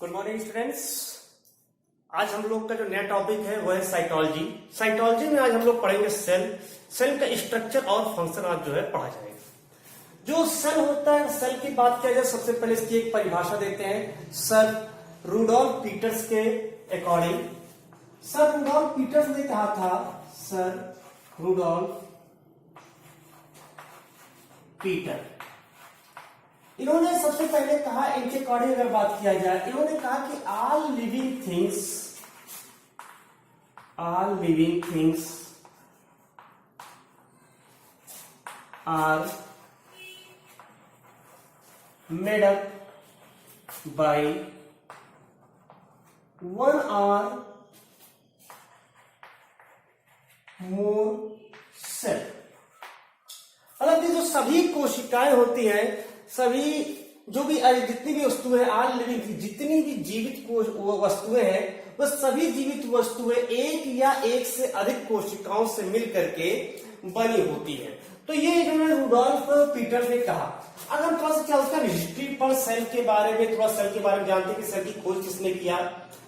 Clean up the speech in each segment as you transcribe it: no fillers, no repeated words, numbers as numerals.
Good morning students. आज हम लोग का जो नया टॉपिक है वो है साइटोलॉजी। साइटोलॉजी में आज हम लोग पढ़ेंगे सेल का स्ट्रक्चर और फंक्शन आज जो है पढ़ा जाएगा। जो सेल होता है, सेल की बात किया जाए सबसे पहले इसकी एक परिभाषा देते हैं सर रूडोल्फ पीटर्स के अकॉर्डिंग। सर रूडोल्फ पीटर्स ने कहा था, सर रूडोल्फ पीटर, इन्होंने सबसे पहले कहा, इनके अकॉर्डिंग अगर बात किया जाए, इन्होंने कहा कि all living things are made up by one or more cell। मतलब ये जो सभी कोशिकाएं होती हैं, सभी जो भी जितनी भी वस्तुएं, ऑल लिविंग, जितनी भी जीवित वस्तुएं हैं, वह सभी जीवित वस्तुएं एक या एक से अधिक कोशिकाओं से मिलकर के बनी होती है। तो ये इन्होंने रूडोल्फ पीटर ने कहा। अगर हम थोड़ा सा क्या उसका हिस्ट्री पर सेल के बारे में, थोड़ा सेल के बारे में जानते हैं कि सेल की खोज किसने किया,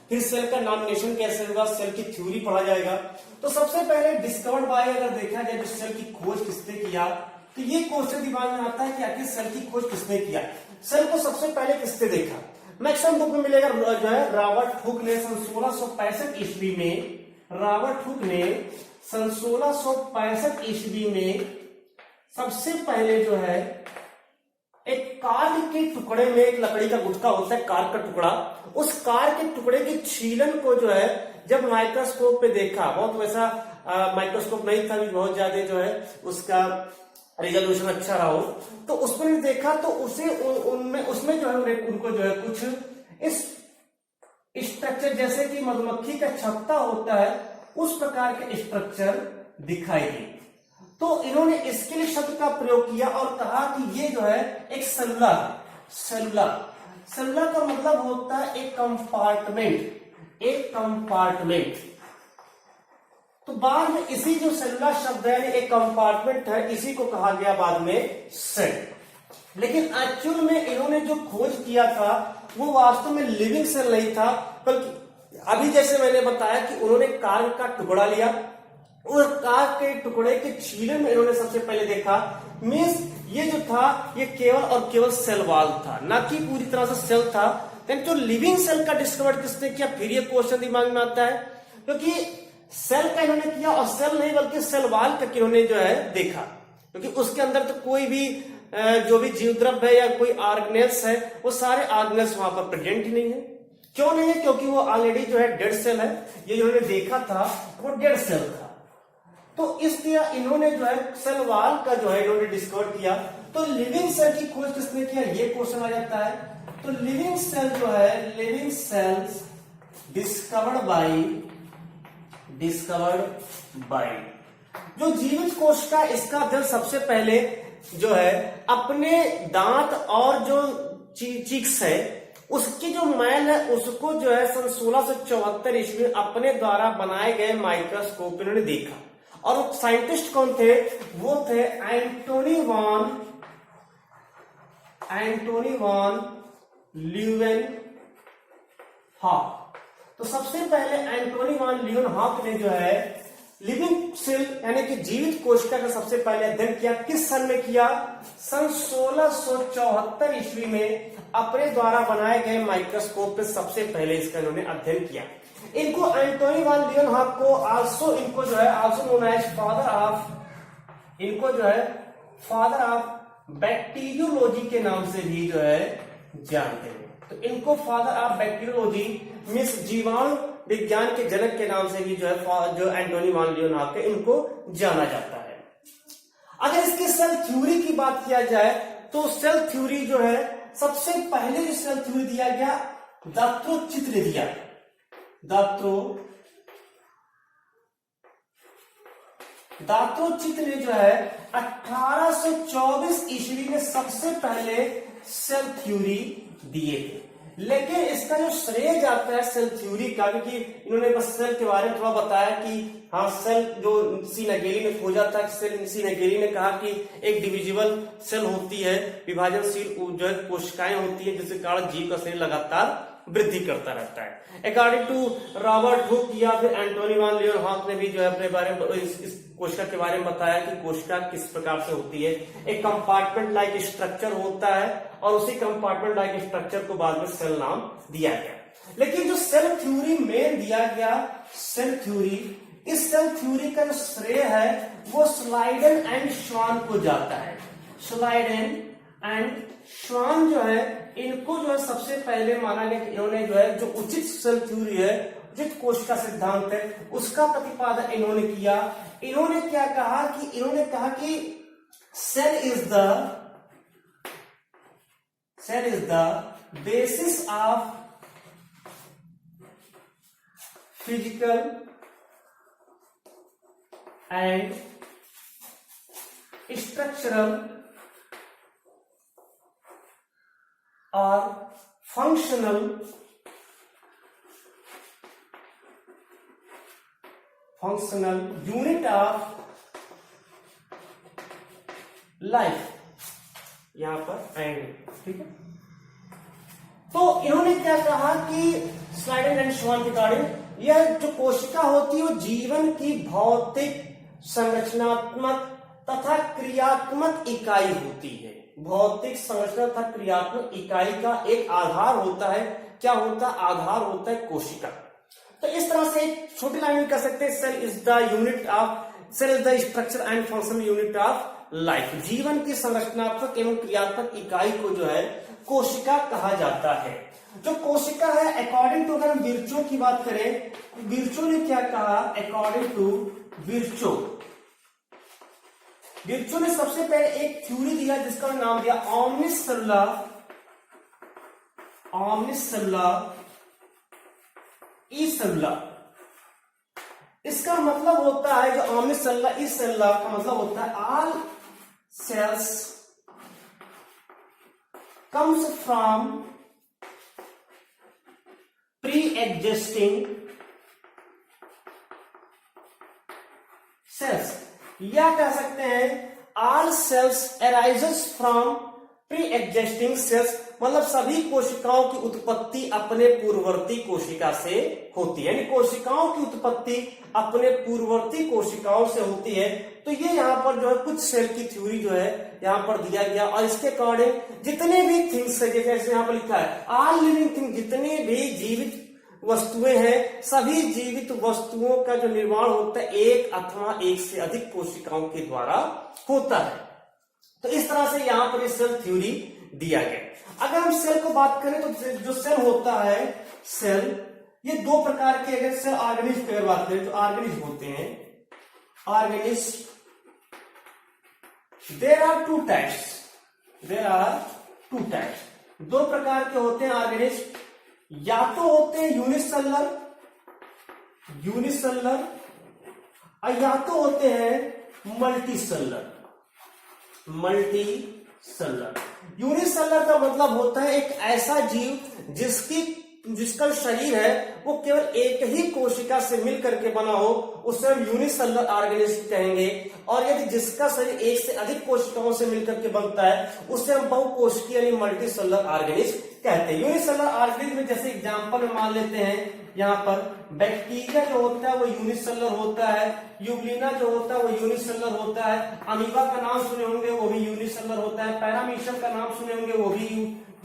फिर सेल का नॉमिनेशन कैसे होगा, सेल की थ्योरी पढ़ा जाएगा। तो सबसे पहले डिस्कवर्ड बाय अगर देखा जाए, जो सेल की खोज किसने किया, तो ये क्वेश्चन दिमाग में आता है कि आखिर सेल की खोज किसने किया, सेल को सबसे पहले किसने देखा। मैक्सिमम बुक में मिलेगा जो है रॉबर्ट हुक ने सन 1665 ईस्वी में, रॉबर्ट हुक ने सन 1665 ईस्वी में सबसे पहले जो है एक कार के टुकड़े में, एक लकड़ी का गुटका होता है कार का टुकड़ा, उस कार के टुकड़े की छीलन को जो है जब माइक्रोस्कोप पे देखा, बहुत वैसा माइक्रोस्कोप नहीं था भी, बहुत ज्यादा जो है उसका रिजोल्यूशन अच्छा रहा हो, तो उसमें देखा तो उसे उसमें जो है उनको जो है कुछ इस स्ट्रक्चर, जैसे कि मधुमक्खी का छत्ता होता है उस प्रकार के स्ट्रक्चर दिखाई दी। तो इन्होंने इसके लिए शब्द का प्रयोग किया और कहा कि ये जो है एक सेलुला का मतलब होता है एक कंपार्टमेंट। तो बाद में इसी जो सेलुलर शब्द है, एक कंपार्टमेंट है, इसी को कहा गया बाद में सेल। लेकिन एक्चुअल में इन्होंने जो खोज किया था वो वास्तव में लिविंग सेल नहीं था, बल्कि अभी जैसे मैंने बताया कि उन्होंने कार का टुकड़ा लिया और कार के टुकड़े के छीलन में इन्होंने सबसे पहले देखा, मीन्स ये जो था ये केवल और केवल सेल वॉल था, ना कि पूरी तरह से सेल था। लेकिन जो लिविंग सेल का डिस्कवर किसने किया, फिर ये क्वेश्चन दिमाग में आता है, क्योंकि सेल का इन्होंने किया और सेल नहीं बल्कि सेल वॉल का इन्होंने जो है देखा, क्योंकि उसके अंदर तो कोई भी जो भी जीव द्रव्य है या कोई ऑर्गेनेल्स है, वो सारे ऑर्गेनेल्स वहां पर प्रेजेंट ही नहीं है। क्यों नहीं है? क्योंकि वो ऑलरेडी जो है डेड सेल है। ये इन्होंने देखा था वो डेड सेल था। तो इसलिए इन्होंने जो है सेल वॉल का जो है इन्होंने डिस्कवर किया। तो लिविंग सेल की खोज किसने किया, ये क्वेश्चन आ जाता है। तो लिविंग सेल जो है, लिविंग सेल्स डिस्कवर्ड बाय जो जीवित कोशिका, इसका अध्ययन सबसे पहले जो है अपने दांत और जो चीक्स है उसकी जो मैल है उसको जो है सन 1674 ईस्वी में अपने द्वारा बनाए गए माइक्रोस्कोप इन्होंने देखा। और वो साइंटिस्ट कौन थे, वो थे एंटोनी वॉन ल्यूवेनहॉक। तो सबसे पहले एंटोनी वॉन ल्यूवेनहॉक ने जो है लिविंग सेल यानी कि जीवित कोशिका का सबसे पहले अध्ययन किया। किस सन में किया? सन 1674 ईस्वी में अपने द्वारा बनाए गए माइक्रोस्कोप पे सबसे पहले इसका इन्होंने अध्ययन किया। इनको एंटोनी वॉन ल्यूवेनहॉक को इनको जो है also known as father of bacteriology के नाम से भी जो है जानते हैं। तो इनको फादर ऑफ बैक्टीरियोलॉजी मींस जीवाणु विज्ञान के जनक के नाम से भी जो है जो एंटोनी वॉन ल्यूवेनहॉक है, इनको जाना जाता है। अगर इसकी सेल थ्योरी की बात किया जाए तो सेल थ्योरी जो है सबसे पहले जो सेल थ्योरी दिया गया दात्रोचित्र ने दिया। दात्रोचित्र ने जो है 1824 ईस्वी में सबसे पहले सेल थ्योरी दिए थे। लेकिन इसका जो श्रेय जाता है सेल थ्योरी का, क्योंकि इन्होंने बस सेल के बारे में थोड़ा बताया कि हाँ सेल जो सी नगेली ने खोजा था, सेल सी नगेली ने कहा कि एक डिविजिबल सेल होती है, विभाजनशील जो है कोशिकाएं होती है जिसके कारण जीव का शरीर लगातार वृद्धि करता रहता है। अकॉर्डिंग टू रॉबर्ट हुक या फिर एंटोनी वान लीयरहॉफ ने भी जो है अपने बारे में इस कोशिका के बारे में बताया कि कोशिका किस प्रकार से होती है। एक कंपार्टमेंट लाइक स्ट्रक्चर होता है और उसी कंपार्टमेंट लाइक स्ट्रक्चर को बाद में सेल नाम दिया गया। लेकिन जो सेल थ्योरी में दिया गया सेल थ्योरी, इस सेल थ्योरी का जो श्रेय है वो स्लाइडन एंड श्वान को जाता है। स्लाइडन एंड श्वान जो है इनको जो है सबसे पहले माना गया कि इन्होंने जो है जो उचित सेल थ्योरी है, उचित कोशिका सिद्धांत है, उसका प्रतिपादन इन्होंने किया। इन्होंने क्या कहा कि इन्होंने कहा कि cell is the basis of physical and structural और फंक्शनल यूनिट ऑफ लाइफ, यहां पर आएंगे। ठीक है, तो इन्होंने क्या कहा कि स्लाइडन एंड श्वान के अकॉर्डिंग यह जो कोशिका होती है वो जीवन की भौतिक, संरचनात्मक तथा क्रियात्मक इकाई होती है। भौतिक, संरचना तथा क्रियात्मक इकाई का एक आधार होता है। क्या होता है? आधार होता है कोशिका। तो इस तरह से एक छोटी लाइन में कह सकते हैं cell is the structure and functional unit of life. जीवन की संरचनात्मक एवं क्रियात्मक इकाई को जो है कोशिका कहा जाता है। जो कोशिका है अकॉर्डिंग टू, अगर हम विर्चो की बात करें, विर्चो ने क्या कहा? अकॉर्डिंग टू विर्चो ने सबसे पहले एक थ्योरी दिया जिसका नाम दिया ओमनिस सेलुलर ई सेलुलर। इसका मतलब होता है जो ओमनिस सेलुलर ई सेलुलर का मतलब होता है all cells comes from pre existing cells, या कह सकते हैं all cells arises from pre existing cells, मतलब सभी कोशिकाओं की उत्पत्ति अपने पूर्ववर्ती कोशिका से होती है। यानी कोशिकाओं की उत्पत्ति अपने पूर्ववर्ती कोशिकाओं से होती है। तो ये यहाँ पर जो है कुछ सेल की थ्योरी जो है यहाँ पर दिया गया, और इसके अकॉर्डिंग जितने भी थिंग्स है, जैसे यहाँ पर लिखा है ऑल लिविंग थिंग, जितने भी जीवित वस्तुएं हैं, सभी जीवित वस्तुओं का जो निर्माण होता है एक अथवा एक से अधिक कोशिकाओं के द्वारा होता है। तो इस तरह से यहाँ पर सेल थ्योरी दिया गया। अगर हम सेल को बात करें तो जो सेल होता है, सेल ये दो प्रकार के, अगर सेल ऑर्गेनिज्म की अगर बात करें तो ऑर्गेनिज्म होते हैं। Organism there are two types, दो प्रकार के होते हैं ऑर्गेनिज्म। या तो होते हैं यूनिसेलुलर और या तो होते हैं मल्टीसेलुलर। यूनिसेलुलर का मतलब होता है एक ऐसा जीव जिसका शरीर है वो केवल एक ही कोशिका से मिलकर के बना हो, उसे हम यूनिसेलुलर ऑर्गेनिज्म कहेंगे। और यदि जिसका शरीर एक से अधिक कोशिकाओं से मिलकर के बनता है उसे हम बहुकोशिकीय यानी मल्टीसेलुलर ऑर्गेनिज्म कहते हैं। यूनिसेलुलर ऑर्गेनिज्म में जैसे एग्जांपल में मान लेते हैं यहाँ पर बैक्टीरिया जो होता है वो यूनिसेलुलर होता है, यूग्लिना जो होता है वो यूनिसेलुलर होता है, अमीबा का नाम सुने होंगे वो भी यूनिसेलुलर होता है, पैरामीशियम का नाम सुने होंगे वो भी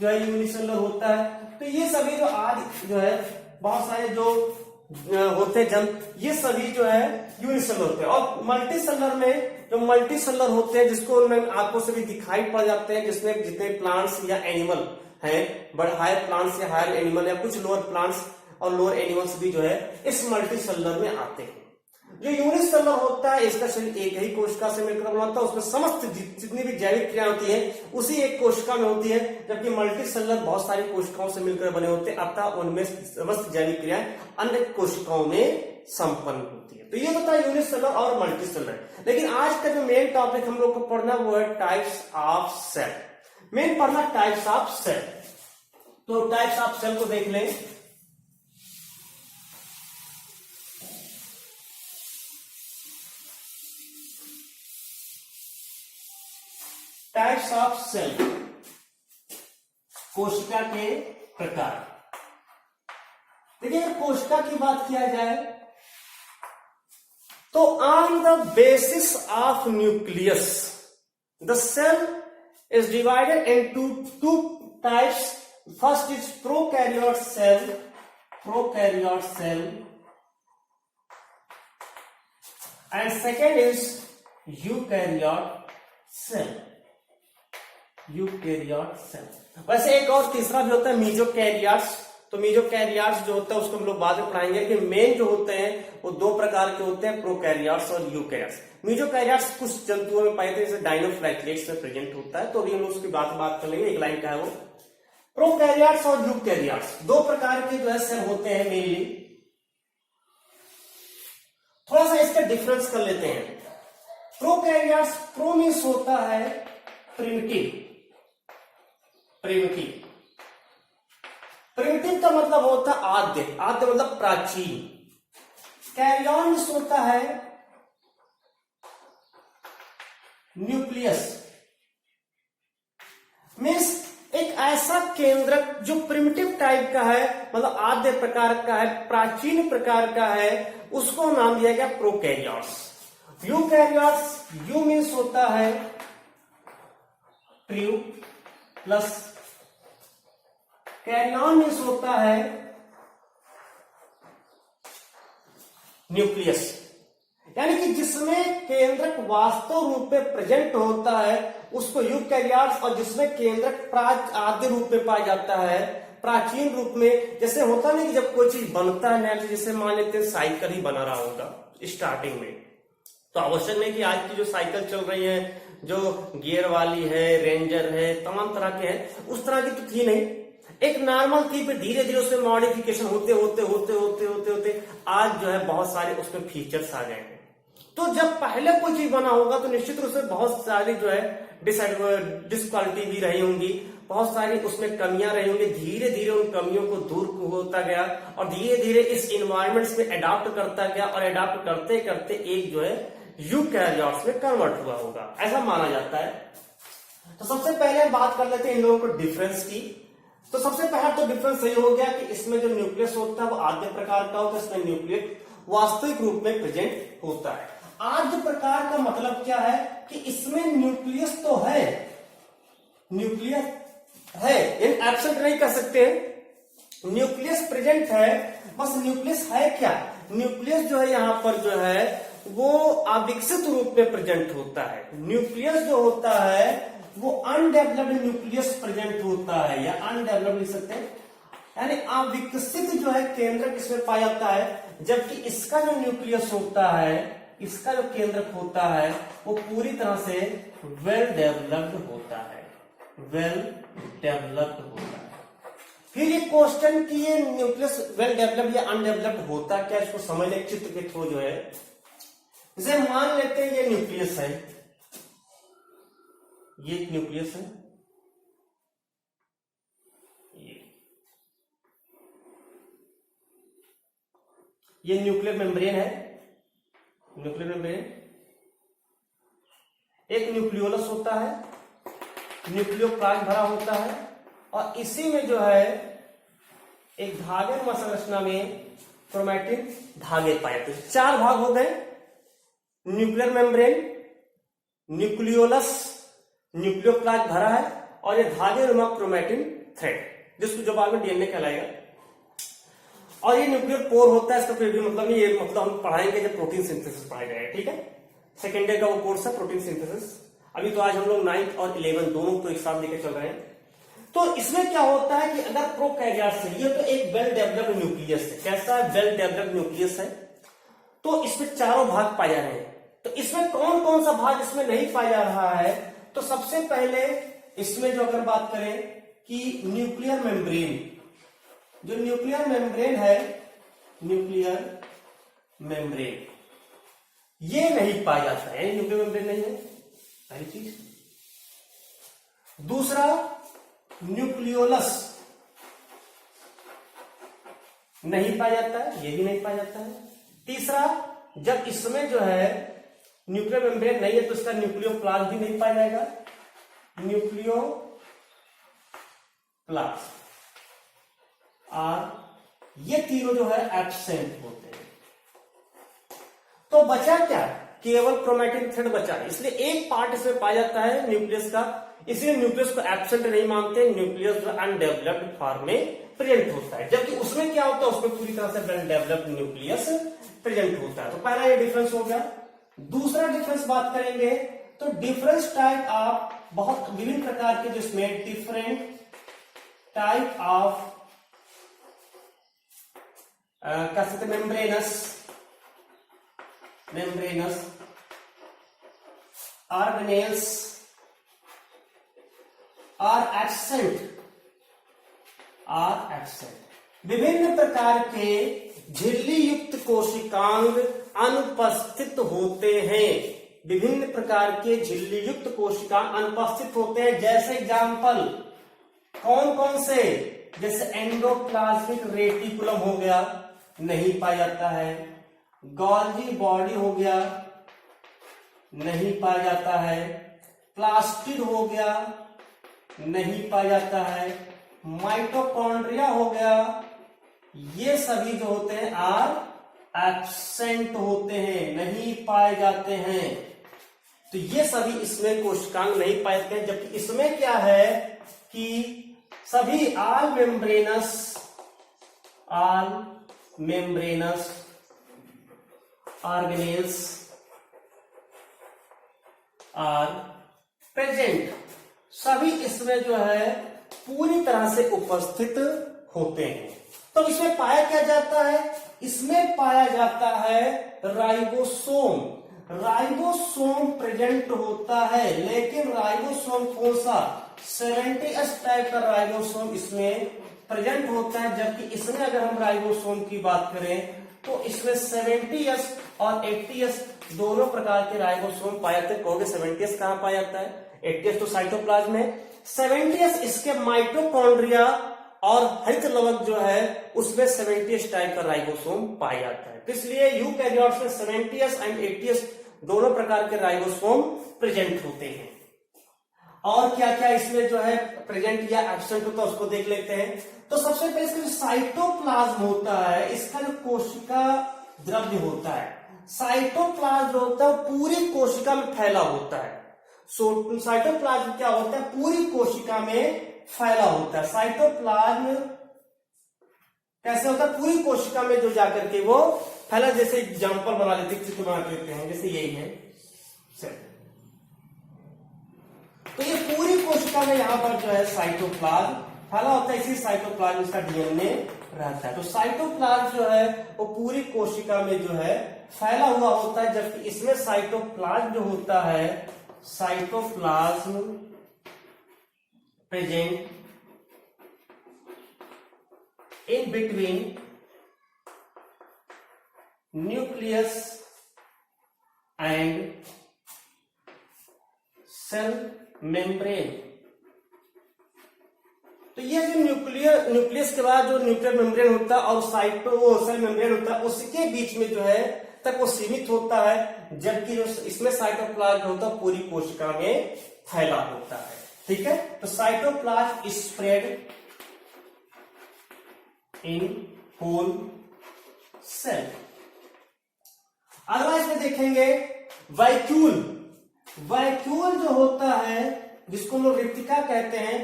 जो है यूनिसेलुलर होता है। तो ये सभी जो आज जो है बहुत सारे जो होते हैं जंतु, ये सभी जो है यूनिसेलुलर होते हैं। और मल्टीसेलुलर में जो मल्टीसेलुलर होते हैं जिसको आंखों से भी दिखाई पड़ जाते हैं, जिसमें जितने प्लांट्स या एनिमल हैं, बड़े हायर प्लांट्स या हायर एनिमल या कुछ लोअर प्लांट्स और लोअर एनिमल्स भी जो है इस मल्टीसेलुलर में आते हैं। जो यूनिसेलुलर होता है इसका शरीर एक ही कोशिका से मिलकर बना होता है, उसमें समस्त जितनी भी जैविक क्रिया होती है उसी एक कोशिका में होती है, जबकि मल्टीसेलुलर बहुत सारी कोशिकाओं से मिलकर बने होते हैं, अतः उनमें समस्त जैविक क्रियाएं अन्य कोशिकाओं में संपन्न होती है। तो ये होता है यूनिसेलुलर और मल्टीसेलुलर। लेकिन आज का जो मेन टॉपिक हम लोग को पढ़ना वो है टाइप्स ऑफ सेल। मेन पढ़ना टाइप्स ऑफ सेल। तो टाइप्स ऑफ सेल को देख लें। टाइप्स ऑफ सेल, कोशिका के प्रकार। देखिए अगर कोशिका की बात किया जाए तो on the basis of nucleus the cell is divided into two types. First is prokaryote cell and second is eukaryote cell. वैसे एक और तीसरा भी होता है मीजोकैरियोट्स. तो मीजोकैरियोट्स जो होता है उसको हम लोग बाद में पढ़ाएंगे कि मेन जो होते हैं वो दो प्रकार के होते हैं, प्रोकैरियोट्स और यूकैरियोट्स. मीजोकैरियोट्स कुछ जंतुओं में पाए थे जैसे डाइनोफ्लाइक्लेट्स में प्रेजेंट होता है. तो अभी हम लोग उसकी बात कर लेंगे. एक लाइन का है वो. प्रोकैरियोट्स और यूकैरियोट्स दो प्रकार के जो है सेल होते हैं मेनली. थोड़ा सा इसका डिफरेंस कर लेते हैं. प्रोकैरियोट्स, प्रो मीन्स होता है प्रिमिटिव का मतलब होता है आद्य मतलब प्राचीन. कैरियन मीन्स होता है न्यूक्लियस, मीन्स एक ऐसा केंद्रक जो प्रिमिटिव टाइप का है, मतलब आद्य प्रकार का है, प्राचीन प्रकार का है, उसको नाम दिया गया प्रोकैरियोट्स. यूकैरियोट्स, यू मीन्स होता है प्रू प्लस कैरियन मीन्स होता है न्यूक्लियस. यानी कि जिसमें केंद्रक वास्तव रूप में प्रेजेंट होता है उसको यूकैरियोट्स, और जिसमें केंद्रक आद्य रूप में पाया जाता है, प्राचीन रूप में. जैसे होता नहीं कि जब कोई चीज बनता है नया, जैसे मान लेते हैं साइकिल ही बना रहा होगा स्टार्टिंग में, तो आवश्यक नहीं कि आज की जो साइकिल चल रही है जो गियर वाली है, रेंजर है, तमाम तरह के हैं, उस तरह की तो थी नहीं. एक नॉर्मल थी, फिर धीरे धीरे उसमें मॉडिफिकेशन होते आज जो है बहुत सारे उसमें फीचर्स आ गए हैं. तो जब पहले कोई चीज बना होगा तो निश्चित रूप से बहुत सारी जो है डिसक्वालिटी भी रही होंगी, बहुत सारी उसमें कमियां रही होंगी. धीरे धीरे उन कमियों को दूर होता गया और धीरे धीरे इस इन्वायरमेंट्स में अडॉप्ट करता गया, और अडॉप्ट करते करते एक जो है यूकैरियोट्स में कन्वर्ट हुआ होगा, ऐसा माना जाता है. तो सबसे पहले हम बात कर लेते हैं इन लोगों को डिफरेंस की. तो सबसे पहला तो डिफरेंस यही हो गया कि इसमें जो न्यूक्लियस होता है वो आद्य प्रकार का होता है, इसमें न्यूक्लियस वास्तविक रूप में प्रेजेंट होता है. आद्य प्रकार का मतलब क्या है कि इसमें न्यूक्लियस तो है, न्यूक्लियस है, एब्सेंट नहीं कर सकते, न्यूक्लियस प्रेजेंट है. बस न्यूक्लियस है क्या, न्यूक्लियस जो है यहां पर जो है वो अविकसित रूप में प्रेजेंट होता है. न्यूक्लियस जो होता है वो अनडेवलप्ड न्यूक्लियस प्रेजेंट होता है, या अनडेवलप्ड लिख सकते हैं, यानी अविकसित जो है केंद्रक इसमें पाया जाता है. जबकि इसका जो न्यूक्लियस होता है, इसका जो केंद्रक होता है वो पूरी तरह से वेल डेवलप्ड होता है. फिर ये क्वेश्चन कि ये न्यूक्लियस वेल डेवलप्ड या अनडेवलप्ड होता क्या, इसको समझने चित्र के थ्रू जो है, जैसे मान लेते हैं ये न्यूक्लियस है, ये न्यूक्लियस है, ये न्यूक्लियर मेम्ब्रेन है, न्यूक्लियर मेम्ब्रेन. एक न्यूक्लियोलस होता है, न्यूक्लियोप्लाज्म भरा होता है, और इसी में जो है एक धागे संरचना में क्रोमैटिन धागे पाए जाते हैं. चार भाग हो गए, न्यूक्लियर मेम्ब्रेन, न्यूक्लियोलस, न्यूक्लियोप्लाज्म भरा है, और ये धागे नुमा क्रोमैटिन थ्रेड, जिसको जो बाद में डीएनए कहलाएगा. और ये न्यूक्लियर पोर होता है, इसका कोई भी मतलब नहीं, ये मतलब हम पढ़ाएंगे जब प्रोटीन सिंथेसिस पढ़ाया जाएगा. ठीक है, सेकेंड ईयर का वो कोर्स है प्रोटीन सिंथेसिस. अभी तो आज हम लोग 9th और 11 दोनों तो एक साथ लेकर चल रहे हैं. तो इसमें क्या होता है कि अगर प्रोकैरियोट्स है, ये तो एक वेल डेवलप्ड न्यूक्लियस है. कैसा है, वेल डेवलप्ड न्यूक्लियस है. तो इसमें चारों भाग पाए जा रहे हैं. तो इसमें कौन कौन सा भाग इसमें नहीं पाया जा रहा है, तो सबसे पहले इसमें जो अगर बात करें कि न्यूक्लियर मेम्ब्रेन, जो न्यूक्लियर मेम्ब्रेन है, न्यूक्लियर मेम्ब्रेन ये नहीं पाया जाता है, न्यूक्लियर मेम्ब्रेन नहीं है, पहली चीज. दूसरा, न्यूक्लियोलस नहीं पाया जाता है, ये भी नहीं पाया जाता है. तीसरा, जब इसमें जो है न्यूक्लियर मेम्ब्रेन नहीं है तो इसका न्यूक्लियोप्लाज्म भी नहीं पाया जाएगा, न्यूक्लियोप्लाज्म ये तीनों जो है एब्सेंट होते हैं। तो बचा क्या, केवल क्रोमैटिन थ्रेड बचा, इसलिए एक पार्ट इसमें पाया जाता है न्यूक्लियस का, इसलिए न्यूक्लियस को एब्सेंट नहीं मानते, न्यूक्लियस जो अनडेवलप्ड फॉर्म में प्रेजेंट होता है, जबकि उसमें क्या होता है, उसमें पूरी तरह से वेल डेवलप्ड न्यूक्लियस प्रेजेंट होता है। तो पहला ये डिफरेंस हो गया। दूसरा डिफरेंस बात करेंगे तो डिफरेंस टाइप ऑफ, बहुत विभिन्न प्रकार के जिसमें डिफरेंट टाइप ऑफ कह सकते मेम्ब्रेनस ऑर्गेनेल्स आर एब्सेंट। विभिन्न प्रकार के झिल्ली युक्त कोशिकांग अनुपस्थित होते हैं। विभिन्न प्रकार के झिल्ली युक्त कोशिकांग अनुपस्थित होते हैं, जैसे एग्जाम्पल कौन कौन से, जैसे एंडोप्लाज्मिक रेटिकुलम हो गया, नहीं पाया जाता है। गोल्गी बॉडी हो गया, नहीं पाया जाता है। प्लास्टिड हो गया, नहीं पाया जाता है। माइटोकॉन्ड्रिया हो गया, ये सभी जो होते हैं आर एब्सेंट होते हैं, नहीं पाए जाते हैं। तो ये सभी इसमें कोशिकांग नहीं पाए जाते हैं, जबकि इसमें क्या है कि सभी all membranous organelles are present. सभी इसमें जो है पूरी तरह से उपस्थित होते हैं। तो इसमें पाया क्या जाता है, इसमें पाया जाता है राइबोसोम। राइबोसोम प्रेजेंट होता है, लेकिन राइबोसोम कौन सा, 70S टाइप का राइबोसोम इसमें प्रेजेंट होता है, जबकि इसमें अगर हम राइबोसोम की बात करें तो इसमें 70S और 80S दोनों प्रकार के राइबोसोम पाए जाते हैं। कहोगे 70S कहां पाया जाता है, 80S तो साइटोप्लाज्म में, 70S इसके माइटोकॉन्ड्रिया और हरित लवक जो है उसमें 70S टाइप का राइबोसोम पाया जाता है। तो इसलिए यूकैरियोट्स में 70S एंड 80S दोनों प्रकार के राइबोसोम प्रेजेंट होते हैं। और क्या क्या इसमें जो है प्रेजेंट या एब्सेंट होता है उसको देख लेते हैं। तो सबसे पहले इसका जो साइटोप्लाज्म होता है, इसका जो कोशिका द्रव्य होता है, साइटोप्लाज्म जो होता है पूरी कोशिका में फैला होता है। साइटोप्लाज्म क्या होता है, पूरी कोशिका में फैला होता है। साइटोप्लाज्म कैसे होता है, पूरी कोशिका में जो जाकर के वो फैला, जैसे एग्जांपल बना लेते हैं, चित्र बना लेते हैं, जैसे यही है सेल। तो ये पूरी कोशिका में यहां पर जो है साइटोप्लाज्म फैला होता है, इसी साइटोप्लाज्म इसका डीएनए रहता है। तो साइटोप्लाज्म जो है वो पूरी कोशिका में जो है फैला हुआ होता है, जबकि इसमें साइटोप्लाज्म जो होता है, cytoplasm present in between nucleus and cell membrane. तो ये जो न्यूक्लियस के बाद जो न्यूक्लियर मेम्ब्रेन होता है और सेल मेम्ब्रेन होता है, उसके बीच में जो है तक वो सीमित होता है, जबकि जो इसमें साइटोप्लाज्म होता है पूरी कोशिका में फैला होता है। ठीक है, तो cytoplasm spread in whole cell. अगला इसमें देखेंगे वैक्यूल। वैक्यूल जो होता है, जिसको लोग रिक्तिका कहते हैं,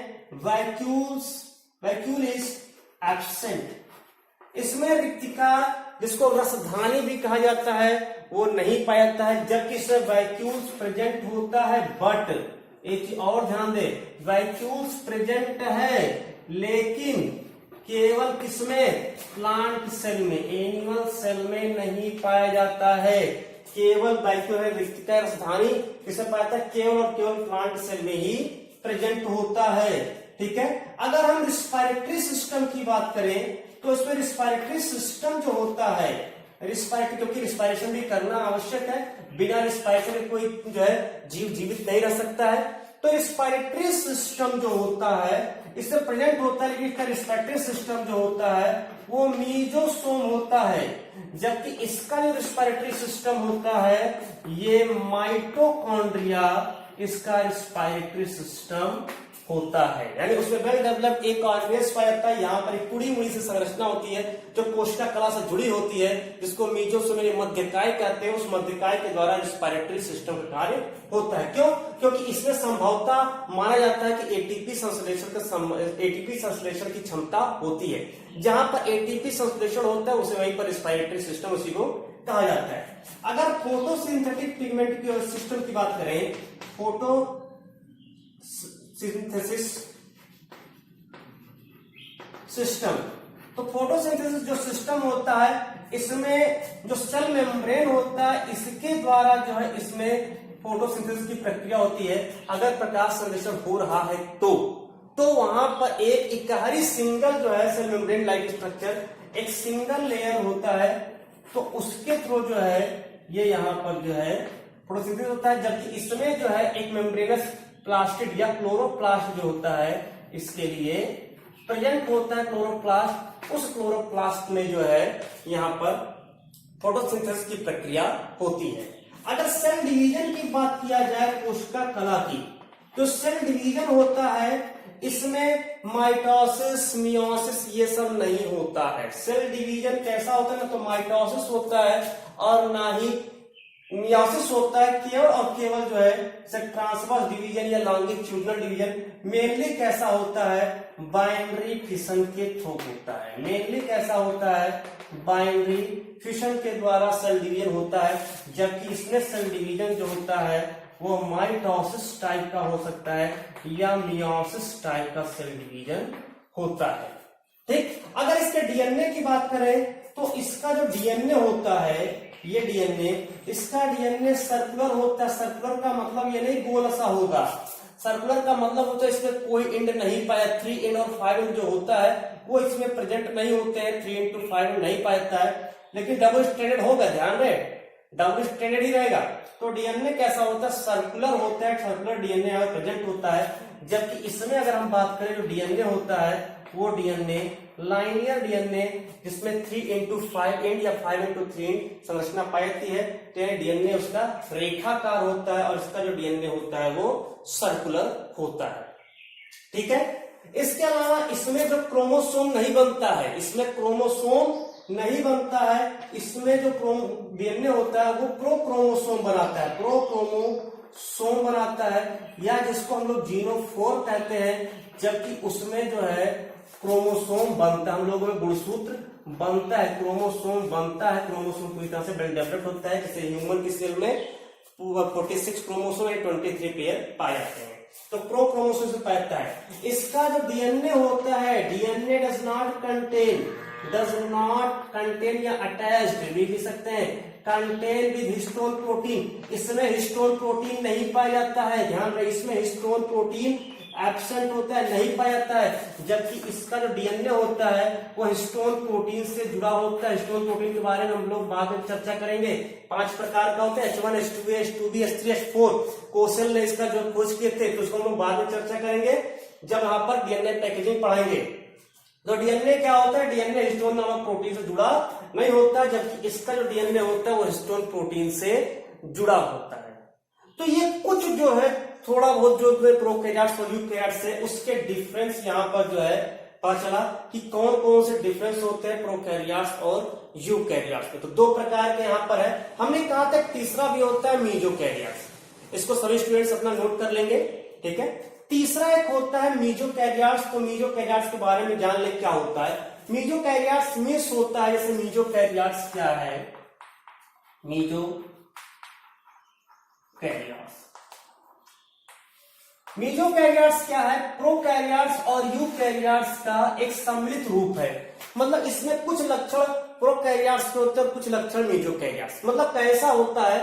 वैक्यूल इज एब्सेंट। इसमें रिक्तिका, जिसको रसधानी भी कहा जाता है, वो नहीं पाया जाता है, जबकि इसमें वैक्यूल्स प्रेजेंट होता है। बट एक चीज और ध्यान दे, वैक्यूल्स प्रेजेंट है लेकिन केवल किसमें, प्लांट सेल में, एनिमल सेल में नहीं पाया जाता है। केवल वैक्यूल है, रिक्तिका रसधानी किसे पाया जाता है, केवल और केवल प्लांट सेल में ही प्रेजेंट होता है। ठीक है, अगर हम रिस्पायरेटरी सिस्टम की बात करें तो इसमें रिस्पायरेटरी सिस्टम जो होता है, क्योंकि रिस्पायरेशन भी करना आवश्यक है, बिना रिस्पायरेशन के कोई जो है जीव जीवित नहीं रह सकता है। तो रिस्पायरेटरी सिस्टम जो होता है इससे प्रेजेंट होता है, लेकिन इसका रिस्पायरेटरी सिस्टम जो होता है वो मीजोसोम होता है, जबकि इसका जो रिस्पायरेटरी सिस्टम होता है ये माइटोकॉन्ड्रिया इसका रिस्पायरेटरी सिस्टम होता है, यानी उसमें वेल डेवलप्ड एक ऑर्गेनेज पाया जाता है। यहाँ पर एक कुड़ी मुड़ी सी संरचना होती है जो कोशिका कला से जुड़ी होती है, जिसको मीजोसोमियल मध्यकाय कहते हैं। उस मध्यकाय के द्वारा रेस्पिरेटरी सिस्टम का कार्य होता है। क्यों? क्योंकि इसमें संभवतः माना जाता है कि एटीपी संश्लेषण की क्षमता होती है। जहां पर एटीपी संश्लेषण होता है उसे वहीं पर रेस्पिरेटरी सिस्टम उसी को कहा जाता है। अगर फोटोसिंथेटिक पिगमेंट की सिस्टम की बात करें, फोटोसिंथेसिस सिस्टम, तो फोटोसिंथेसिस जो सिस्टम होता है इसमें जो सेल मेम्ब्रेन होता है इसके द्वारा जो है इसमें फोटोसिंथेसिस की प्रक्रिया होती है। अगर प्रकाश संश्लेषण हो रहा है तो वहां पर एक इकहरी सिंगल जो है सेल मेम्ब्रेन लाइक स्ट्रक्चर, एक सिंगल लेयर होता है, तो उसके थ्रू जो है ये यहाँ पर जो है फोटोसिंथेसिस होता है। जबकि इसमें जो है एक मेम्ब्रेनस प्लास्टिड या क्लोरोप्लास्ट जो होता है इसके लिए प्रेजेंट होता है क्लोरोप्लास्ट। उस क्लोरोप्लास्ट में जो है यहाँ पर फोटोसिंथेसिस की प्रक्रिया होती है। अगर सेल डिवीजन की बात किया जाए कोशिका कला की, तो सेल डिवीजन होता है इसमें माइटोसिस मियोसिस ये सब नहीं होता है। सेल डिवीजन कैसा होता है ना, तो माइटोसिस होता है और ना ही मियोसिस होता है। केवल और केवल जो है ट्रांसवर्स डिवीजन या लॉन्गिट्यूडनल डिवीजन मेनली कैसा होता है, बाइनरी फिशन के थ्रू होता है। मेनली कैसा होता है, बाइनरी फिशन के द्वारा सेल डिवीजन होता है। जबकि इसमें सेल डिवीजन जो होता है वो माइटोसिस टाइप का हो सकता है या मियोसिस टाइप का सेल डिवीजन होता है। ठीक, अगर इसके डीएनए की बात करें तो इसका जो डीएनए होता है, ये डीएनए, इसका डीएनए सर्कुलर होता है। सर्कुलर का मतलब ये नहीं गोल सा होगा, सर्कुलर का मतलब होता है इसमें कोई एंड नहीं पाया। 3 एंड और 5 एंड जो होता है वो इसमें प्रेजेंट नहीं होते हैं, 3 एंड 5 एंड नहीं पाता है। लेकिन डबल स्ट्रैंडेड होगा, ध्यान रहे डबल स्ट्रैंडेड ही रहेगा। तो डीएनए कैसा होता है, सर्कुलर होता है, सर्कुलर डीएनए यहाँ प्रेजेंट होता है। जबकि इसमें अगर हम बात करें जो डीएनए होता है वो डीएनए लाइनियर डीएनए जिसमें 3 इंटू 5 एंड या 5 इंटू 3 संरचना पाई जाती है, तो डीएनए उसका रेखाकार होता है और इसका जो डीएनए होता है वो सर्कुलर होता है। ठीक है, इसके अलावा इसमें जो क्रोमोसोम नहीं बनता है, इसमें क्रोमोसोम नहीं बनता है, इसमें जो डीएनए होता है वो प्रोक्रोमोसोम बनाता है, प्रोक्रोमोसोम बनाता है, या जिसको हम लोग जीनोफोर कहते हैं। जबकि उसमें जो है क्रोमोसोम बनता है, हम लोगों में गुणसूत्र बनता है, क्रोमोसोम बनता है। क्रोमोसोम पूरी तरह से वेल डेवलप्ड होता है, जैसे ह्यूमन की सेल में 46 क्रोमोसोम या 23 पेयर पाए जाते हैं, तो प्रोक्रोमोसोम से पाता है। इसका जो डीएनए होता है, डीएनए डज नॉट कंटेन या अटैच्ड भी लिख सकते हैं, कंटेन विद हिस्टोन प्रोटीन। इसमें हिस्टोन प्रोटीन नहीं पाया जाता है, ध्यान रहे, इसमें हिस्टोन प्रोटीन एब्सेंट होता है, नहीं पाया जाता है। जबकि इसका जो डीएनए होता है वो हिस्टोन प्रोटीन से जुड़ा होता है। हिस्टोन प्रोटीन के बारे में हम लोग बाद में चर्चा करेंगे। 5 प्रकार का होता है, H1, H2, H2B, H3, H4। कोशल ने इसका जो खोज किए थे, तो उसको हम लोग बाद में चर्चा करेंगे जब यहाँ पर डीएनए पैकेजिंग पढ़ाएंगे। तो डीएनए क्या होता है, डीएनए हिस्टोन नामक प्रोटीन से जुड़ा नहीं होता, जबकि इसका जो डीएनए होता है वो हिस्टोन प्रोटीन से जुड़ा होता है। तो ये कुछ जो है थोड़ा बहुत जो प्रोकैरियोट्स और यूकैरियोट्स है उसके डिफरेंस यहाँ पर जो है पता चला कि कौन कौन से डिफरेंस होते हैं प्रोकैरियोट्स और यूकैरियोट्स में। तो 2 प्रकार के यहाँ पर है। हमने कहा था तीसरा भी होता है मीजोकैरियोट्स, इसको सभी स्टूडेंट्स अपना नोट कर लेंगे। ठीक है, तीसरा एक होता है मीजोकैरियोट्स। तो मीजोकैरियोट्स के बारे में जान ले क्या होता है। मीजोकैरियोट्स मीन्स होता है, जैसे मीजोकैरियोट्स क्या है, मीजोकैरियोट्स क्या है, प्रोकैरियोट्स और यूकैरियोट्स का एक सम्मिलित रूप है। मतलब इसमें कुछ लक्षण प्रोकैरियोट्स के होते हैं, कुछ लक्षण मीजोकैरियोट्स। मतलब कैसा होता है,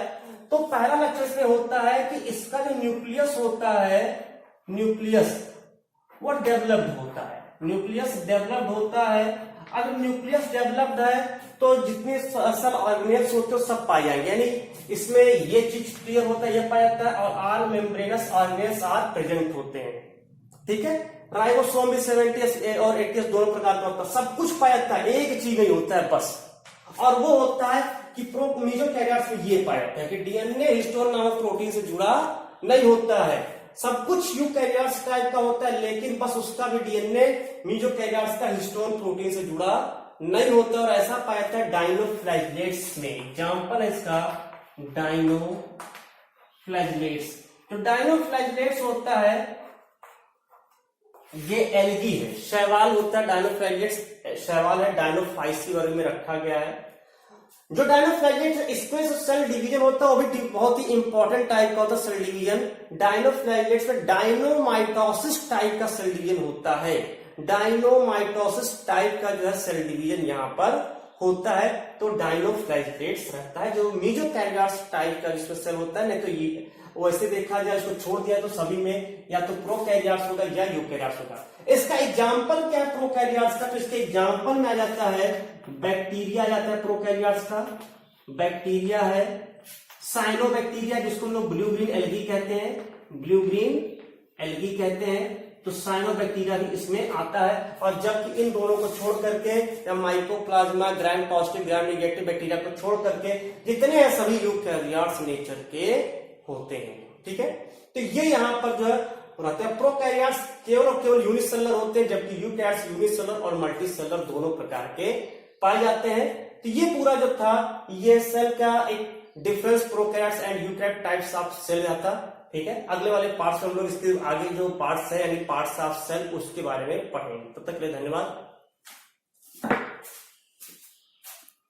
तो पहला लक्षण इसमें होता है कि इसका जो न्यूक्लियस होता है, न्यूक्लियस वो डेवलप्ड होता है, न्यूक्लियस डेवलप्ड होता है। अगर न्यूक्लियस डेवलप्ड है तो जितने सब ऑर्गेनेल्स होते हैं सब पाए जाएंगे, यानी इसमें ये चीज क्लियर होता है, ये पाया जाता है, और are membranous organelles are present होते हैं। ठीक है, राइबोसोम भी 70 और 80 दोनों प्रकार का होता है, सब कुछ पाया जाता है, एक चीज नहीं होता है बस। और वो होता है कि मीजोकैरियोट्स में ये पाया जाता है कि डीएनए हिस्टोन नामक प्रोटीन से जुड़ा नहीं होता है। सब कुछ यूकैरियोट्स टाइप का होता है, लेकिन बस उसका भी डीएनए मीजोकैरियोट्स का हिस्टोन प्रोटीन से जुड़ा नहीं होता, और ऐसा पाया जाता है डायनोफ्लैजिलेट्स में। एग्जांपल है इसका डायनोफ्लैजिलेट्स। तो डायनोफ्लैजिलेट्स होता है, ये एल्गी है, शैवाल होता है डायनोफ्लैजिलेट्स, शैवाल है, डायनोफाइसी वर्ग में रखा गया है। जो डायनोफ्लैजिलेट्स इसमें जो सेल डिवीजन होता है वो भी बहुत ही इंपॉर्टेंट टाइप का होता है सेल डिवीजन। डायनोफ्लैजिलेट्स में डायनोमाइटोसिस टाइप का सेल डिवीजन होता है, डायनोमाइटोसिस टाइप का जो है सेल डिवीजन यहाँ पर होता है, तो डायनोफ्लैजिलेट्स रहता है। जो मीजोकैरियोट्स टाइप का जिसमें सेल होता है, नहीं तो ये वैसे देखा जाए इसको छोड़ दिया तो सभी में या तो प्रोकैरियोट्स होगा या यूकैरियोट्स होगा। इसका एग्जांपल क्या है प्रोकैरियोट्स का? तो इसके एग्जांपल में आ जाता है बैक्टीरिया, आ जाता है प्रोकैरियोट्स का, बैक्टीरिया है, साइनोबैक्टीरिया जिसको हम लोग ब्लू ग्रीन एल्गी कहते हैं, ब्लू ग्रीन एल्गी कहते हैं, तो साइनोबैक्टीरिया भी इसमें आता है। और जबकि इन दोनों को छोड़ करके या mycoplasma, gram positive, gram negative bacteria को छोड़ करके जितने हैं सभी यूकैरियोट्स नेचर के होते हैं। ठीक है, तो ये यहां पर जो है रहते हैं। प्रोकैरियोट्स केवल और केवल यूनिसेलुलर होते हैं, जबकि यूकैरियोट्स यूनिसेलुलर और मल्टीसेलुलर दोनों प्रकार के पाए जाते हैं। तो ये पूरा जो था ये सेल का एक difference prokaryotes and eukaryote types of cell था। ठीक है, अगले वाले पार्ट्स में हम लोग इसके आगे जो पार्ट्स है यानी पार्ट्स ऑफ सेल उसके बारे में पढ़ेंगे। तब तक के लिए धन्यवाद।